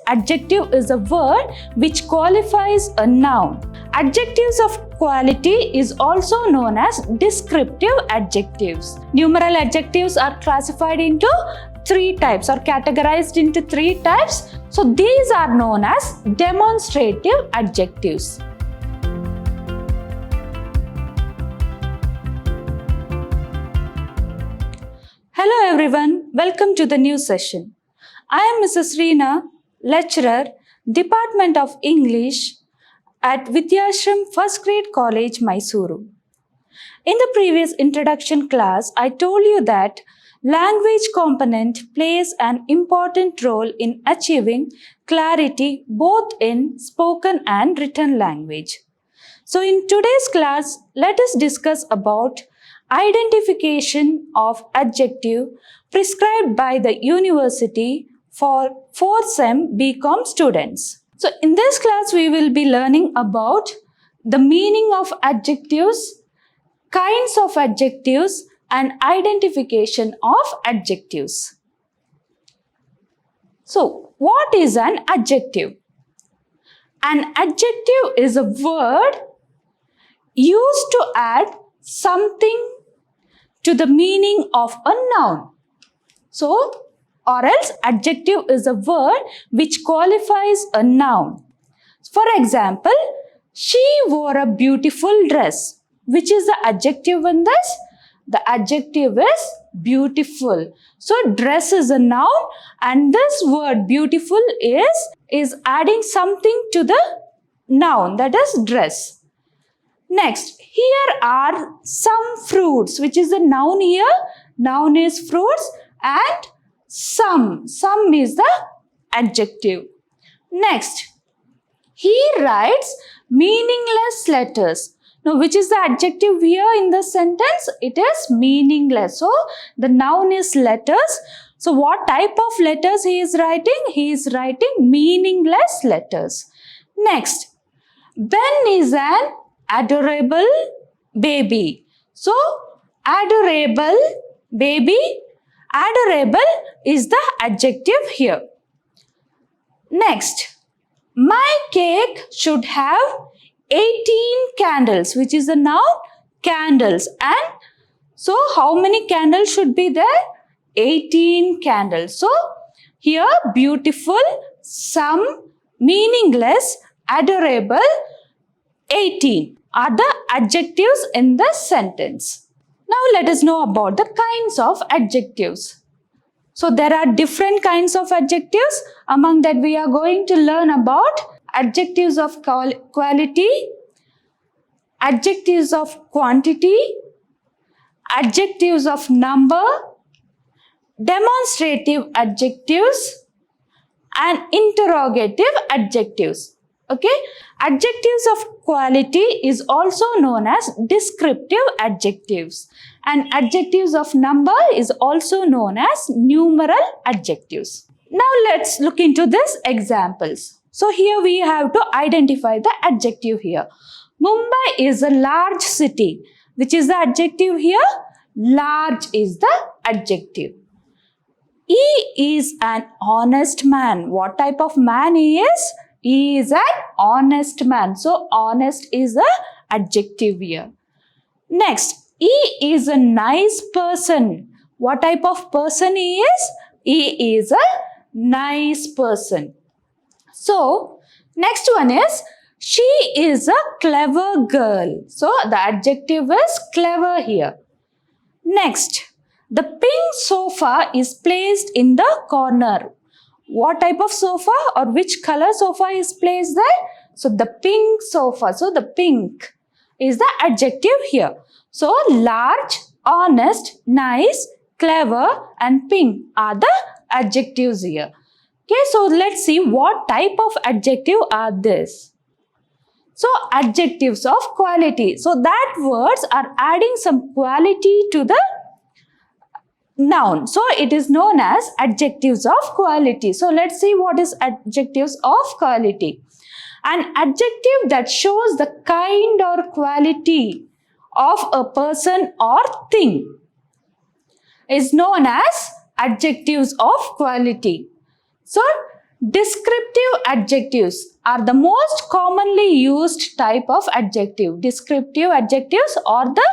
Adjective is a word which qualifies a noun. Adjectives of quality is also known as descriptive adjectives. Numeral adjectives are classified into 3 types or categorized into 3 types. So these are known as demonstrative adjectives. Hello everyone, welcome to the new session. I am Mrs. Reena, lecturer, Department of English at Vidhyaashram First Grade College, MYSURU. In the previous introduction class, I told you that language component plays an important role in achieving clarity both in spoken and written language. So in today's class, let us discuss about identification of adjective prescribed by the university for 4th Sem BCom students. So in this class, we will be learning about the meaning of adjectives, kinds of adjectives, and identification of adjectives. So what is an adjective? An adjective is a word used to add something to the meaning of a noun. So, or else adjective is a word which qualifies a noun. For example, she wore a beautiful dress. Which is the adjective in this? The adjective is beautiful. So, dress is a noun and this word beautiful is adding something to the noun, that is dress. Next, here are some fruits. Which is the noun here? Noun is fruits and some. Some is the adjective. Next, he writes meaningless letters. Now, which is the adjective here in the sentence? It is meaningless. So, the noun is letters. So, what type of letters he is writing? He is writing meaningless letters. Next, Ben is an adorable baby. So, adorable baby, adorable is the adjective here. Next, my cake should have 18 candles, which is the noun candles. And so, how many candles should be there? 18 candles. So, here beautiful, some, meaningless, adorable, 18 are the adjectives in the sentence. Now let us know about the kinds of adjectives. So there are different kinds of adjectives. Among that we are going to learn about adjectives of quality, adjectives of quantity, adjectives of number, demonstrative adjectives, and interrogative adjectives. Okay, adjectives of quality is also known as descriptive adjectives and adjectives of number is also known as numeral adjectives. Now let's look into these examples. So here we have to identify the adjective here. Mumbai is a large city. Which is the adjective here? Large is the adjective. He is an honest man. What type of man he is? He is an honest man. So, honest is the adjective here. Next, he is a nice person. What type of person he is? He is a nice person. So, next one is, she is a clever girl. So, the adjective is clever here. Next, the pink sofa is placed in the corner. What type of sofa or which color sofa is placed there? So, the pink sofa. So, the pink is the adjective here. So, large, honest, nice, clever and pink are the adjectives here. Okay, so let's see what type of adjective are this. So, adjectives of quality. So, that words are adding some quality to the noun. So, it is known as adjectives of quality. So, let's see what is adjectives of quality. An adjective that shows the kind or quality of a person or thing is known as adjectives of quality. So, Descriptive adjectives are the most commonly used type of adjective. Descriptive adjectives or the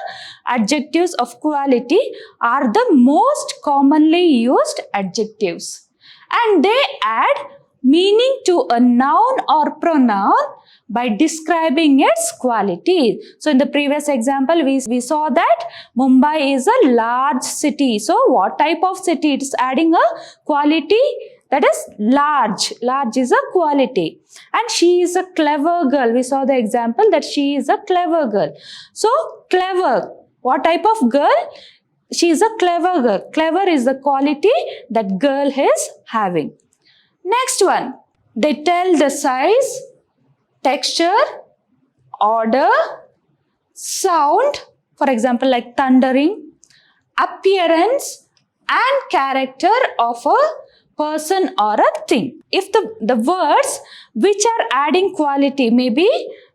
adjectives of quality are the most commonly used adjectives. And they add meaning to a noun or pronoun by describing its quality. So in the previous example, we saw that Mumbai is a large city. So what type of city? It's adding a quality that is large. Large is a quality. And she is a clever girl. We saw the example that she is a clever girl. So clever. What type of girl? She is a clever girl. Clever is the quality that girl is having. Next one. They tell the size, texture, order, sound, for example like thundering, appearance and character of a person or a thing. If the words which are adding quality may be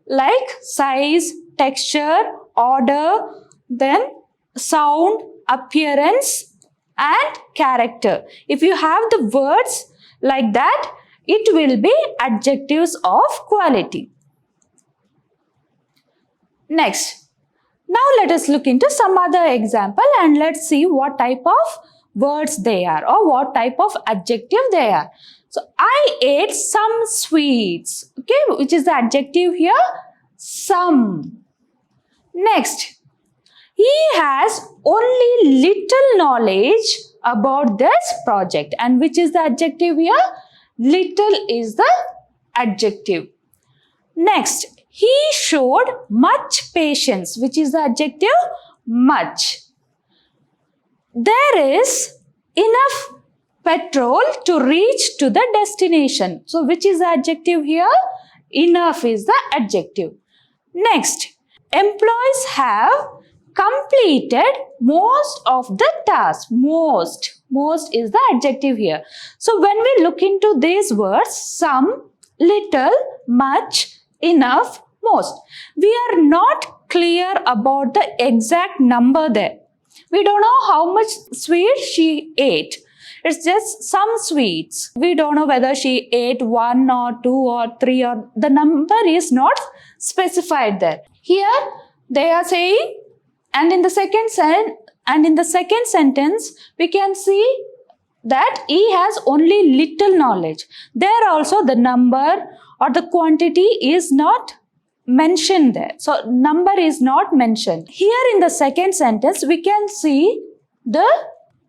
like size, texture, order, then sound, appearance and character. If you have the words like that, it will be adjectives of quality. Next, now let us look into some other example and let's see what type of words they are or what type of adjective they are. So, I ate some sweets, okay, which is the adjective here, some. Next, he has only little knowledge about this project, and which is the adjective here? Little is the adjective. Next, he showed much patience, which is the adjective? Much. There is enough petrol to reach to the destination. So, which is the adjective here? Enough is the adjective. Next, employees have completed most of the tasks. Most is the adjective here. So, when we look into these words, some, little, much, enough, most, we are not clear about the exact number there. We don't know how much sweet she ate. It's just some sweets. We don't know whether she ate 1 or 2 or 3 or the number is not specified there. Here they are saying, and in the second sentence we can see that he has only little knowledge. There also the number or the quantity is not mentioned there. So, number is not mentioned. Here in the second sentence, we can see the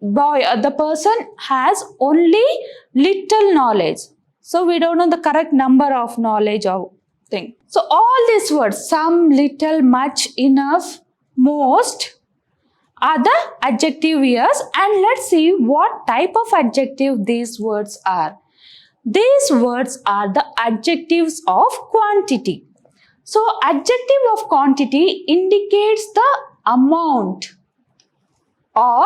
boy or the person has only little knowledge. So, we don't know the correct number of knowledge or thing. So, all these words, some, little, much, enough, most are the adjective here. And let's see what type of adjective these words are. These words are the adjectives of quantity. So, adjective of quantity indicates the amount or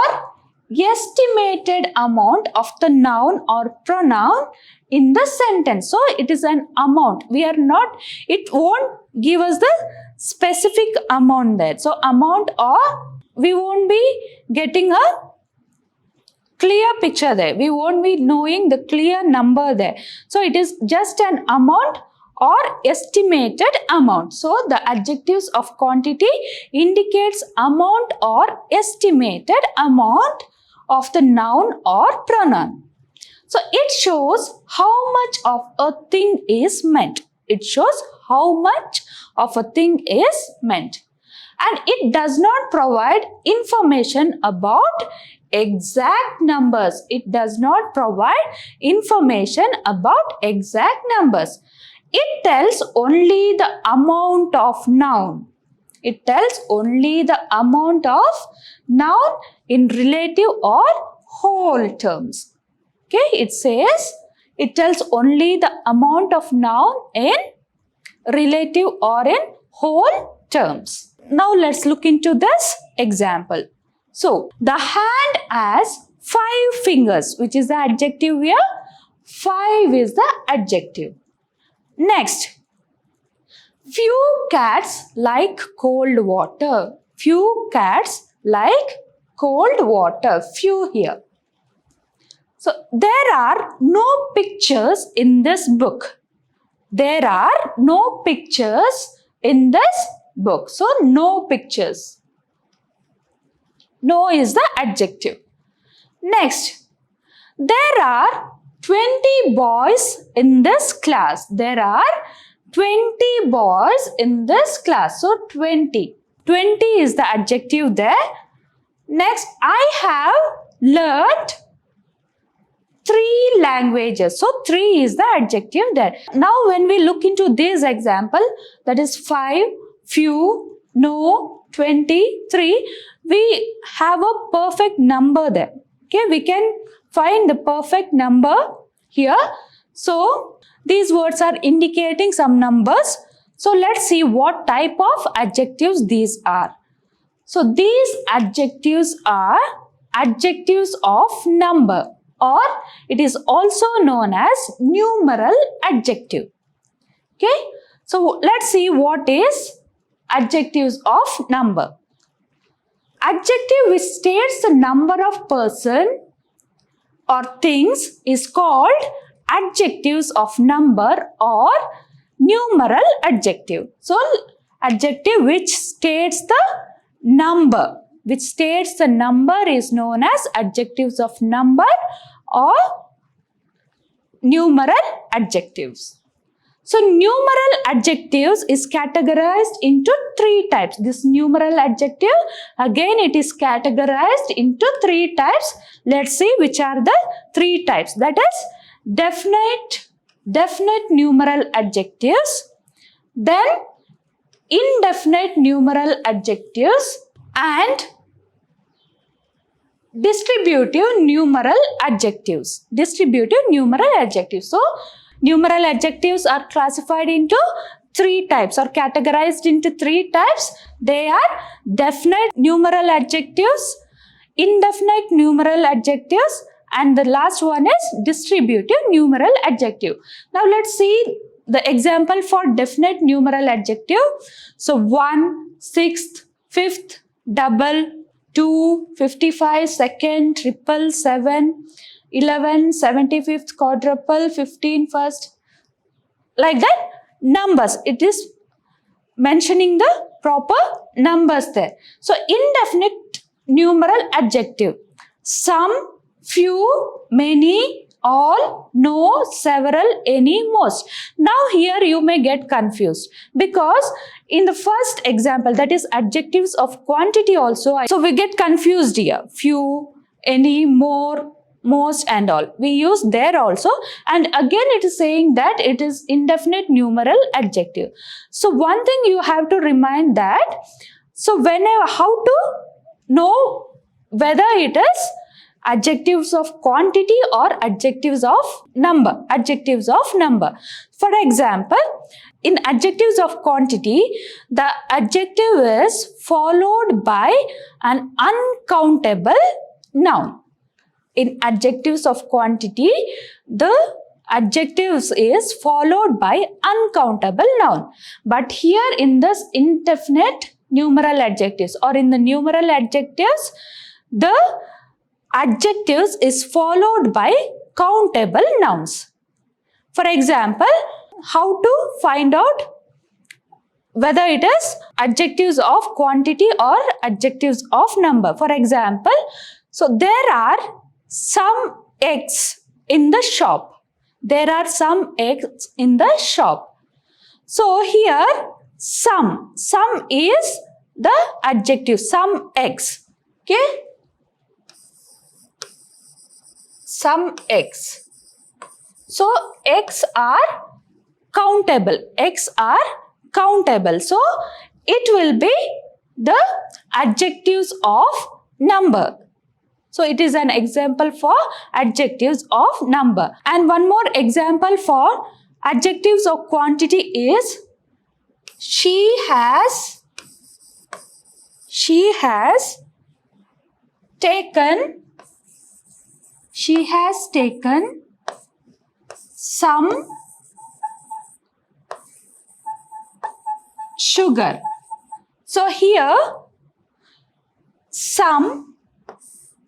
estimated amount of the noun or pronoun in the sentence. So, it is an amount. It won't give us the specific amount there. So, amount or we won't be getting a clear picture there. We won't be knowing the clear number there. So, it is just an amount or estimated amount. So, the adjectives of quantity indicates amount or estimated amount of the noun or pronoun. So, it shows how much of a thing is meant. It shows how much of a thing is meant. And it does not provide information about exact numbers. It does not provide information about exact numbers. It tells only the amount of noun. It tells only the amount of noun in relative or whole terms. Okay, it says it tells only the amount of noun in relative or in whole terms. Now let's look into this example. So, the hand has 5 fingers, which is the adjective here. 5 is the adjective. Next, few cats like cold water. Few cats like cold water. Few here. So there are no pictures in this book. There are no pictures in this book. So no pictures. No is the adjective. Next, there are 20 boys in this class. There are 20 boys in this class. So 20. 20 is the adjective there. Next, I have learnt 3 languages. So 3 is the adjective there. Now when we look into this example, that is 5, few, no, 20, 3, we have a perfect number there. Okay, we can find the perfect number here. So these words are indicating some numbers. So let's see what type of adjectives these are. So these adjectives are adjectives of number, or it is also known as numeral adjective. Okay, so let's see what is adjectives of number. Adjective which states the number of person or things is called adjectives of number or numeral adjective. So adjective which states the number, is known as adjectives of number or numeral adjectives. So numeral adjectives is categorized into 3 types. This numeral adjective, again it is categorized into 3 types. Let's see which are the 3 types. That is definite numeral adjectives, then indefinite numeral adjectives, and distributive numeral adjectives. So numeral adjectives are classified into 3 types or categorized into 3 types. They are definite numeral adjectives, indefinite numeral adjectives, and the last one is distributive numeral adjective. Now let's see the example for definite numeral adjective. So 1, 6th, 5th, double, 2, 55, second, triple, 7, 11, 75th, quadruple, 15, first. Like that, numbers. It is mentioning the proper numbers there. So indefinite numeral adjective. Some, few, many, all, no, several, any, most. Now here you may get confused because in the first example, that is adjectives of quantity also. So we get confused here. Few, any, more, most and all. We use there also, and again it is saying that it is indefinite numeral adjective. So one thing you have to remind that, so whenever, how to know whether it is adjectives of quantity or adjectives of number. For example, in adjectives of quantity, the adjective is followed by an uncountable noun. In adjectives of quantity, the adjectives is followed by uncountable noun. But here in this indefinite numeral adjectives or in the numeral adjectives, the adjectives is followed by countable nouns. For example, how to find out whether it is adjectives of quantity or adjectives of number. For example, so there are some eggs in the shop. So here some is the adjective, some eggs. Okay, some eggs. So eggs are countable. So it will be the adjectives of number. So it is an example for adjectives of number. And one more example for adjectives of quantity is she has taken some sugar. So here some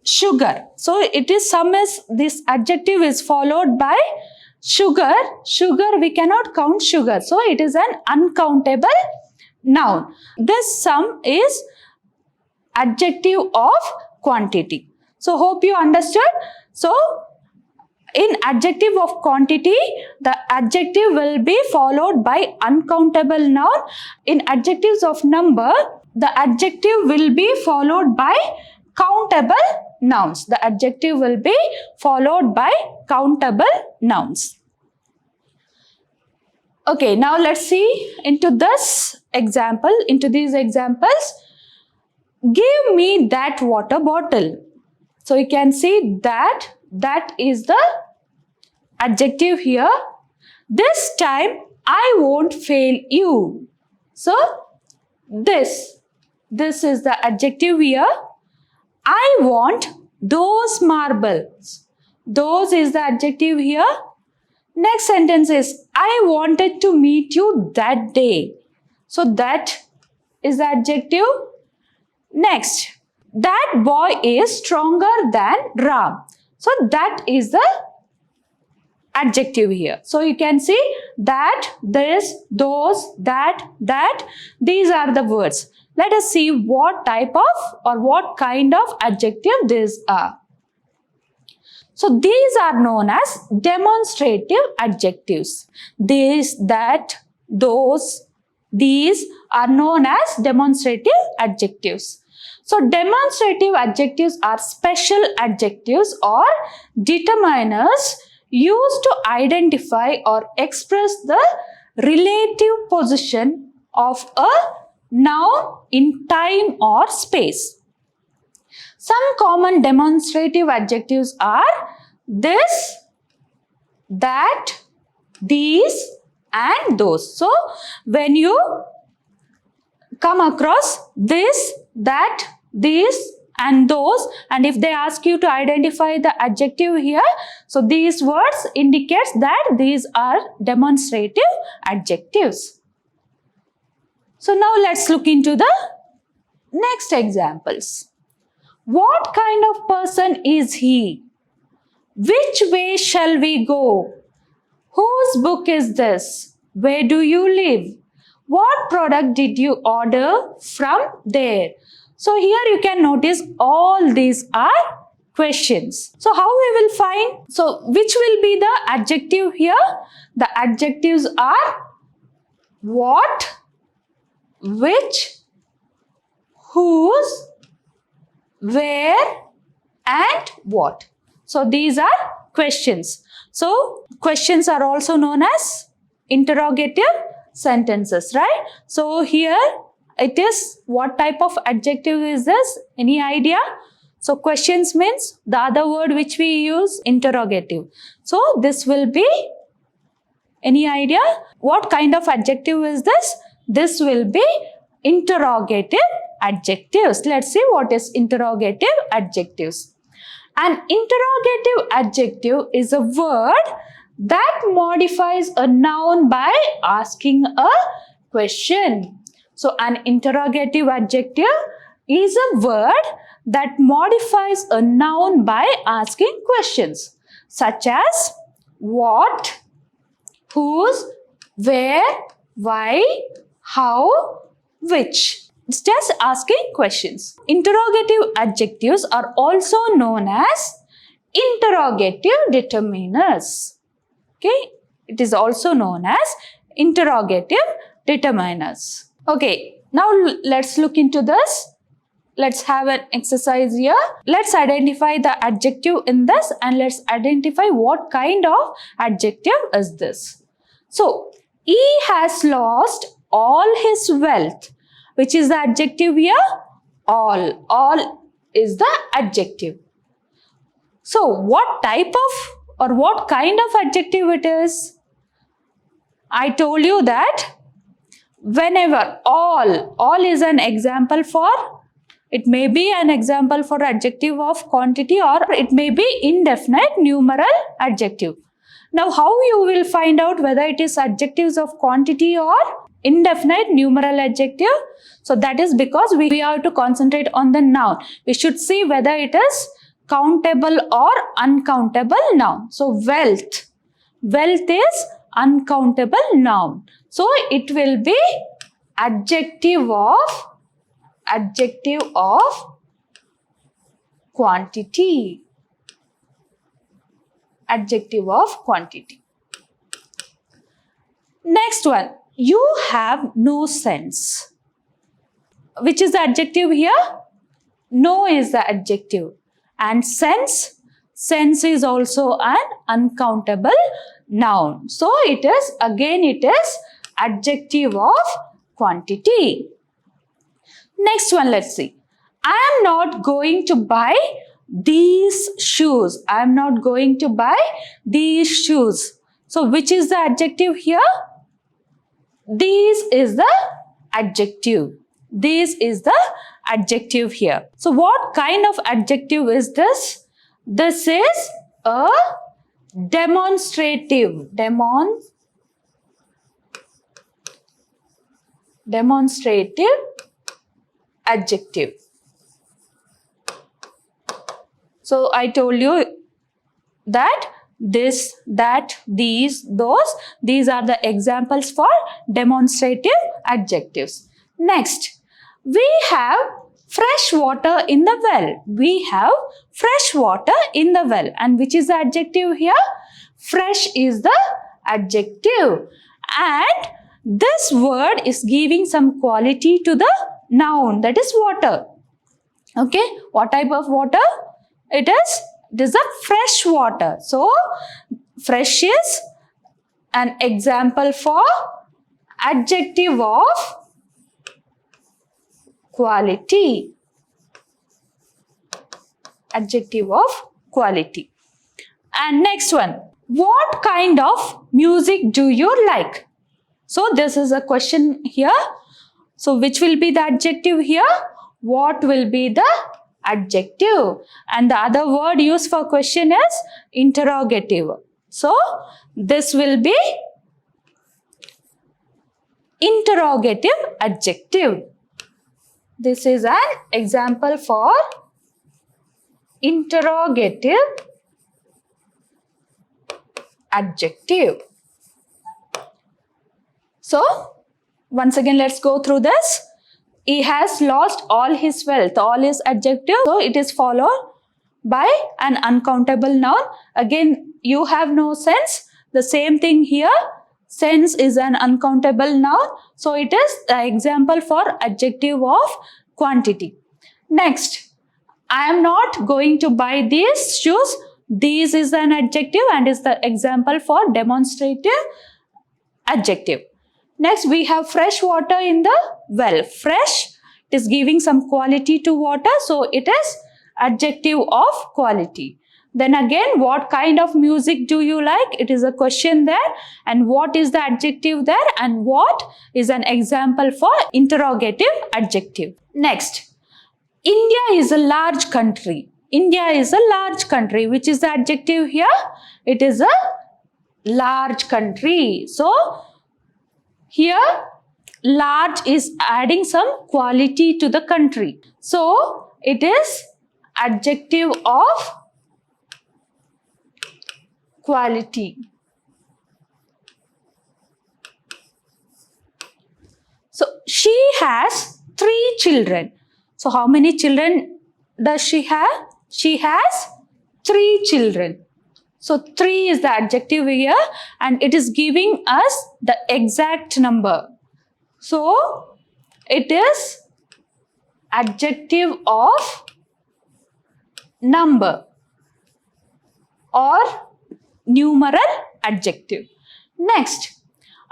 sugar. So it is some is this adjective is followed by sugar. Sugar, we cannot count sugar. So it is an uncountable noun. This sum is adjective of quantity. So hope you understood. So in adjective of quantity, the adjective will be followed by uncountable noun. In adjectives of number, the adjective will be followed by countable nouns. The adjective will be followed by countable nouns. Okay, now let's see into this example, into these examples. Give me that water bottle. So you can see that is the adjective here. This time I won't fail you. So this is the adjective here. I want those marbles. Those is the adjective here. Next sentence is I wanted to meet you that day. So that is the adjective. Next, that boy is stronger than Ram. So that is the adjective here. So you can see that, this, those, that, these are the words. Let us see what type of or what kind of adjective these are. So these are known as demonstrative adjectives. These, that, those, these are known as demonstrative adjectives. So demonstrative adjectives are special adjectives or determiners used to identify or express the relative position of a noun in time or space. Some common demonstrative adjectives are this, that, these and those. So when you come across this, that, these and those, and if they ask you to identify the adjective here, so these words indicates that these are demonstrative adjectives. So now let's look into the next examples. What kind of person is he? Which way shall we go? Whose book is this? Where do you live? What product did you order from there? So here you can notice all these are questions. So how we will find? So which will be the adjective here? The adjectives are what, which, whose, where and what. So these are questions. So questions are also known as interrogative sentences, right? So here it is, what type of adjective is this? Any idea? So questions means the other word which we use, interrogative. So this will be, any idea? What kind of adjective is this? This will be interrogative adjectives. Let's see what is interrogative adjectives. An interrogative adjective is a word that modifies a noun by asking a question. So an interrogative adjective is a word that modifies a noun by asking questions such as what, whose, where, why, how, which. It's just asking questions. Interrogative adjectives are also known as interrogative determiners. Okay, it is also known as interrogative determiners. Okay, now let's look into this. Let's have an exercise here. Let's identify the adjective in this and let's identify what kind of adjective is this. So, he has lost all his wealth. Which is the adjective here? All. All is the adjective. So, what type of or what kind of adjective it is? I told you that whenever all is an example for, it may be an example for adjective of quantity or it may be indefinite numeral adjective. Now, how you will find out whether it is adjectives of quantity or indefinite numeral adjective? So that is because we have to concentrate on the noun. We should see whether it is countable or uncountable noun. So wealth. Wealth is uncountable noun. So it will be adjective of quantity. Adjective of quantity. Next one, you have no sense. Which is the adjective here? No is the adjective. And sense? Sense is also an uncountable noun. So it is adjective of quantity. Next one, let's see. I am not going to buy these shoes. I am not going to buy these shoes. So which is the adjective here? This is the adjective. This is the adjective here. So what kind of adjective is this? This is a demonstrative. Demonstrative adjective. So I told you that this, that, these, those, these are the examples for demonstrative adjectives. Next, we have fresh water in the well. We have fresh water in the well. And which is the adjective here? Fresh is the adjective. And this word is giving some quality to the noun, that is water. Okay, what type of water? It is a fresh water. So, fresh is an example for adjective of quality. Adjective of quality. And next one, what kind of music do you like? So, this is a question here. So, which will be the adjective here? What will be the adjective? And the other word used for question is interrogative. So, this will be interrogative adjective. This is an example for interrogative adjective. So, once again, let's go through this. He has lost all his wealth. All is adjective. So, it is followed by an uncountable noun. Again, you have no sense. The same thing here. Sense is an uncountable noun. So, it is the example for adjective of quantity. Next, I am not going to buy these shoes. These is an adjective and is the example for demonstrative adjective. Next, we have fresh water in the well. Fresh, it is giving some quality to water. So, it is adjective of quality. Then again, what kind of music do you like? It is a question there. And what is the adjective there? And what is an example for interrogative adjective? Next, India is a large country. India is a large country. Which is the adjective here? It is a large country. So, here, large is adding some quality to the country. So, it is adjective of quality. So, she has 3 children. So, how many children does she have? She has 3 children. So, 3 is the adjective here and it is giving us the exact number. So, it is adjective of number or numeral adjective. Next,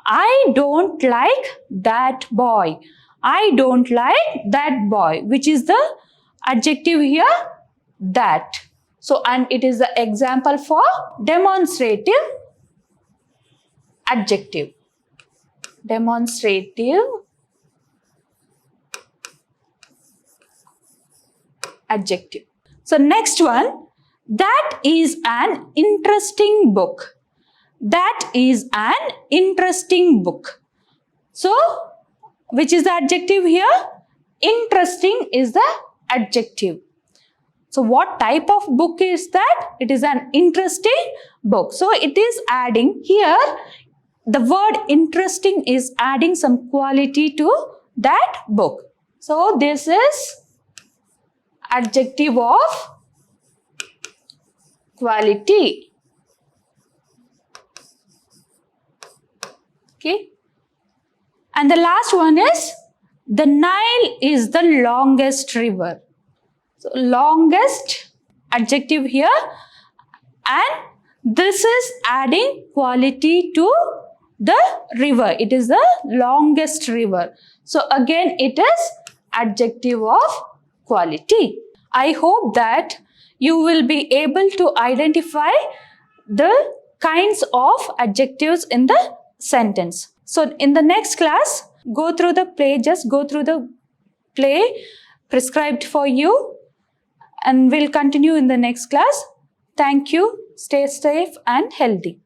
I don't like that boy. I don't like that boy. Which is the adjective here? That. So, and it is the example for demonstrative adjective. Demonstrative adjective. So, next one, that is an interesting book. That is an interesting book. So, which is the adjective here? Interesting is the adjective. So what type of book is that? It is an interesting book. So it is adding here, the word interesting is adding some quality to that book. So this is adjective of quality. Okay. And the last one is, the Nile is the longest river. So longest adjective here, and this is adding quality to the river. It is the longest river. So again it is adjective of quality. I hope that you will be able to identify the kinds of adjectives in the sentence. So in the next class, go through the play, just go through the play prescribed for you, and we'll continue in the next class. Thank you. Stay safe and healthy.